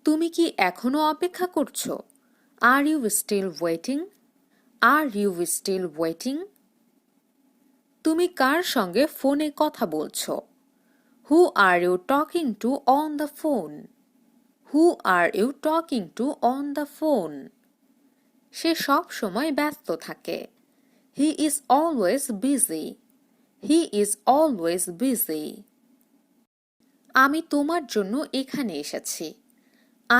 তুমি কি এখনো অপেক্ষা করছো? Are you still waiting? Are you still waiting? তুমি কার সঙ্গে ফোনে কথা বলছো? Who are you talking to on the phone? Who are you talking to on the phone? সে সব সময় ব্যস্ত থাকে। He is always busy. He is always busy. আমি তোমার জন্য এখানে এসেছি।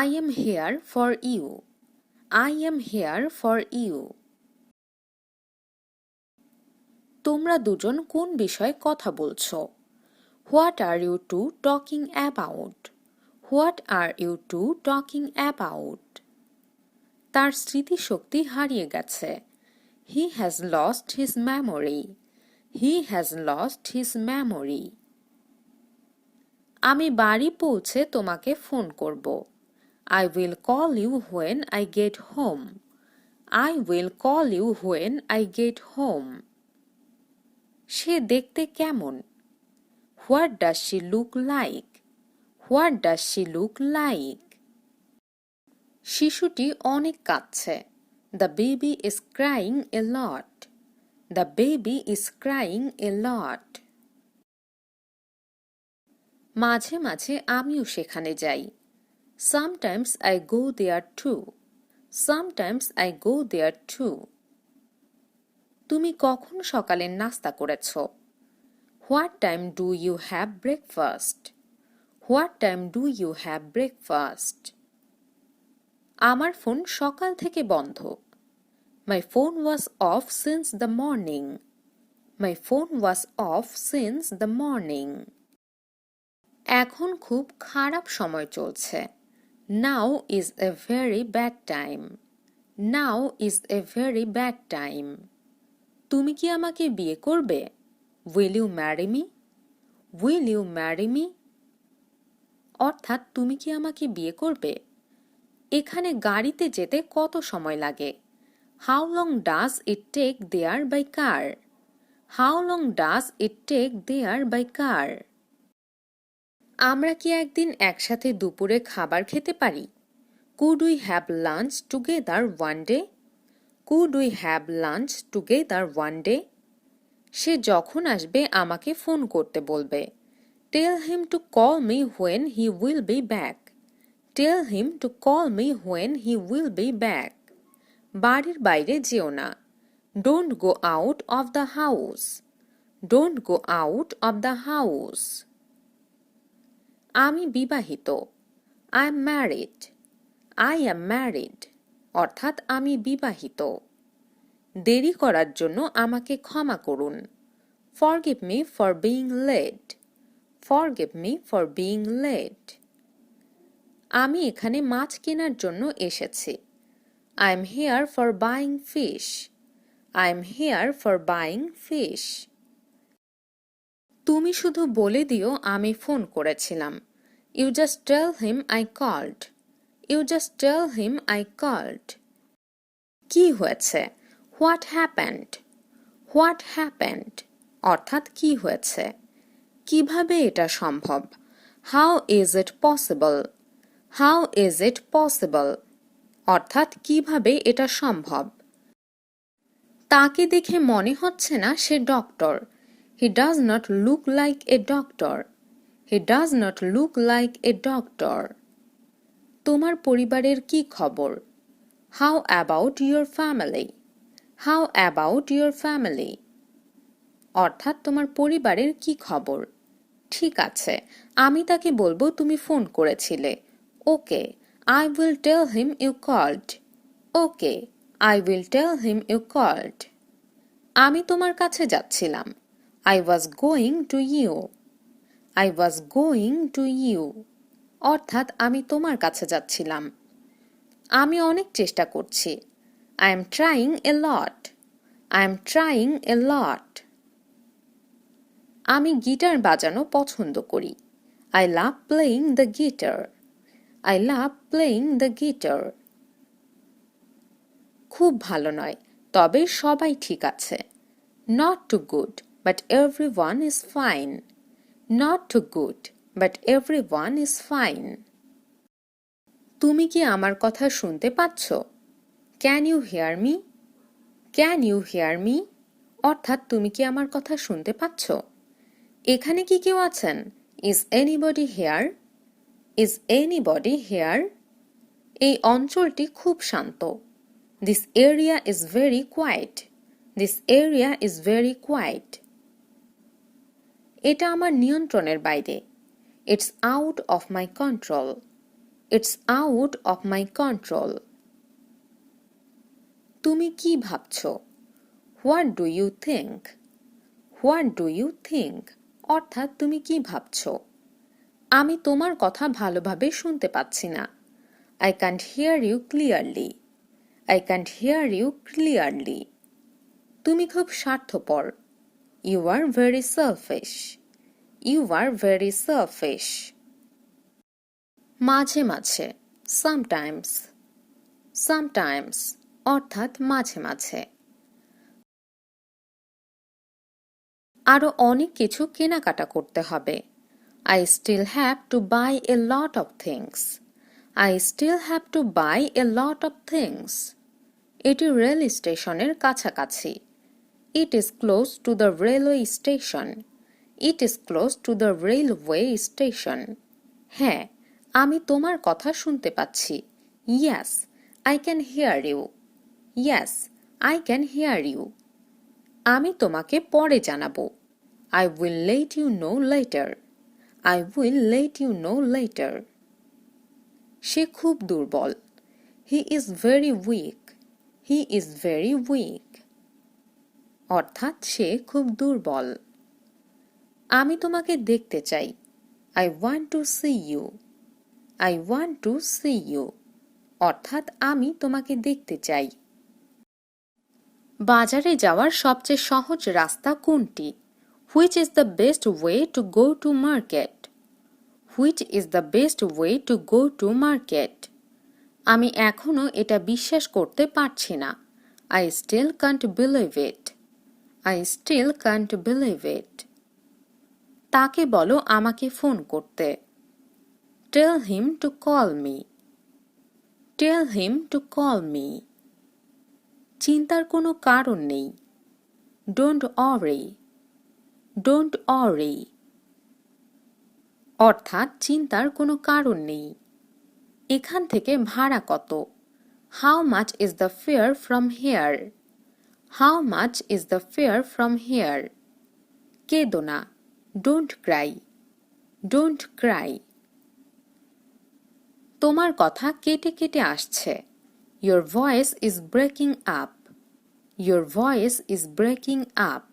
I am here for you. I am here for you. তোমরা দুজন কোন বিষয়ে কথা বলছো? What are you two talking about? What are you two talking about? তার স্মৃতিশক্তি হারিয়ে গেছে। He has lost his memory. He has lost his memory. আমি বাড়ি পৌঁছে তোমাকে ফোন করব। I will call you when I get home. I will call you when I get home. সে দেখতে কেমন? What does she look like? What does she look like? শিশুটি অনেক কাঁদছে। The baby is crying a lot. The baby is crying a lot. মাঝে মাঝে আমিও সেখানে যাই। Sometimes I go there too. Sometimes I go there too. তুমি কখন সকালের নাস্তা করেছো? What time do you have breakfast? What time do you have breakfast? আমার ফোন সকাল থেকে বন্ধ। My phone was off since the morning. My phone was off since the morning. এখন খুব খারাপ সময় চলছে। Now is a very bad time. Now is a very bad time. তুমি কি আমাকে বিয়ে করবে? Will you marry me? Will you marry me? অর্থাৎ তুমি কি আমাকে বিয়ে করবে? এখানে গাড়িতে যেতে কত সময় লাগে? How long does it take there by car? How long does it take there by car? আমরা কি একদিন একসাথে দুপুরে খাবার খেতে পারি? Could we have lunch together one day? Could we have lunch together one day? সে যখন আসবে আমাকে ফোন করতে বলবে। Tell him to call me when he will be back. Tell him to call me when he will be back. বাড়ির বাইরে যেও না। Don't go out of the house. Don't go out of the house. আমি বিবাহিত। I am married. I am married. অর্থাৎ আমি বিবাহিত। দেরি করার জন্য আমাকে ক্ষমা করুন। Forgive me for being late. Forgive me for being late. আমি এখানে মাছ কেনার জন্য এসেছি। I am here for buying fish. I am here for buying fish. তুমি শুধু বলে দিও আমি ফোন করেছিলাম। You just tell him I called. You just tell him I called. কি হয়েছে? What happened? What happened? অর্থাৎ কি হয়েছে? কিভাবে এটা সম্ভব? How is it possible? How is it possible? অর্থাৎ কিভাবে এটা সম্ভব? তাকে দেখে মনে হচ্ছে না সে doctor. He does not look like a doctor. He does not look like a doctor. তোমার পরিবারের কি খবর? How about your family? How about your family? অর্থাৎ তোমার পরিবারের কি খবর? ঠিক আছে, আমি তাকে বলবো তুমি ফোন করেছিলে। Okay, I will tell him you called. Okay, I will tell him you called. আমি তোমার কাছে যাচ্ছিলাম। I was going to you. I was going to you. অর্থাৎ আমি তোমার কাছে যাচ্ছিলাম। আমি অনেক চেষ্টা করছি। I am trying a lot. I am trying a lot. আমি গিটার বাজানো পছন্দ করি। I love playing the guitar. I love playing the guitar. খুব ভালো নয়, তবে সবাই ঠিক আছে। Not too good, but everyone is fine. Not too good, but everyone is fine. তুমি কি আমার কথা শুনতে পাচ্ছ? Can you hear me? Can you hear me? অর্থাৎ তুমি কি আমার কথা শুনতে পাচ্ছ? এখানে কি কেউ আছেন? Is anybody here? Is anybody here? এই অঞ্চলটি খুব শান্ত। This area is very quiet. This area is very quiet. এটা আমার নিয়ন্ত্রণের বাইরে। It's out of my control. It's out of my control. তুমি কি ভাবছ? What do you think? What do you think? অর্থাৎ তুমি কি ভাবছ? আমি তোমার কথা ভালোভাবে শুনতে পাচ্ছি না। I can't hear you clearly. I can't hear you clearly. তুমি খুব স্বার্থপর। You are very selfish. You are very selfish. মাঝে মাঝে, sometimes. Sometimes অর্থাৎ মাঝে মাঝে। আরো অনেক কিছু কেনাকাটা করতে হবে। I still have to buy a lot of things. I still have to buy a lot of things. এটি রেল স্টেশনের কাছাকাছি। It is close to the railway station. It is close to the railway station. হ্যাঁ, আমি তোমার কথা শুনতে পাচ্ছি। Yes, I can hear you. Yes, I can hear you. আমি তোমাকে পরে জানাবো। I will let you know later. I will let you know later. সে খুব দুর্বল। He is very weak. He is very weak. অর্থাৎ সে খুব দুর্বল। আমি তোমাকে দেখতে চাই। I want to see you. I want to see you. অর্থাৎ আমি তোমাকে দেখতে চাই। বাজারে যাওয়ার সবচেয়ে সহজ রাস্তা কোনটি? Which is the best way to go to market? Which is the best way to go to market? আমি এখনো এটা বিশ্বাস করতে পারছি না। I still can't believe it. I still can't believe it. তাকে বলো আমাকে ফোন করতে। Tell him to call me. Tell him to call me. চিন্তার কোনো কারণ নেই। Don't worry. Don't worry. অর্থাৎ চিন্তার কোনো কারণ নেই। এখান থেকে ভাড়া কত? How much is the fare from here? How much is the fare from here? কেঁদো না। Don't cry. Don't cry. তোমার কথা কেটে কেটে আসছে। Your voice is breaking up. Your voice is breaking up.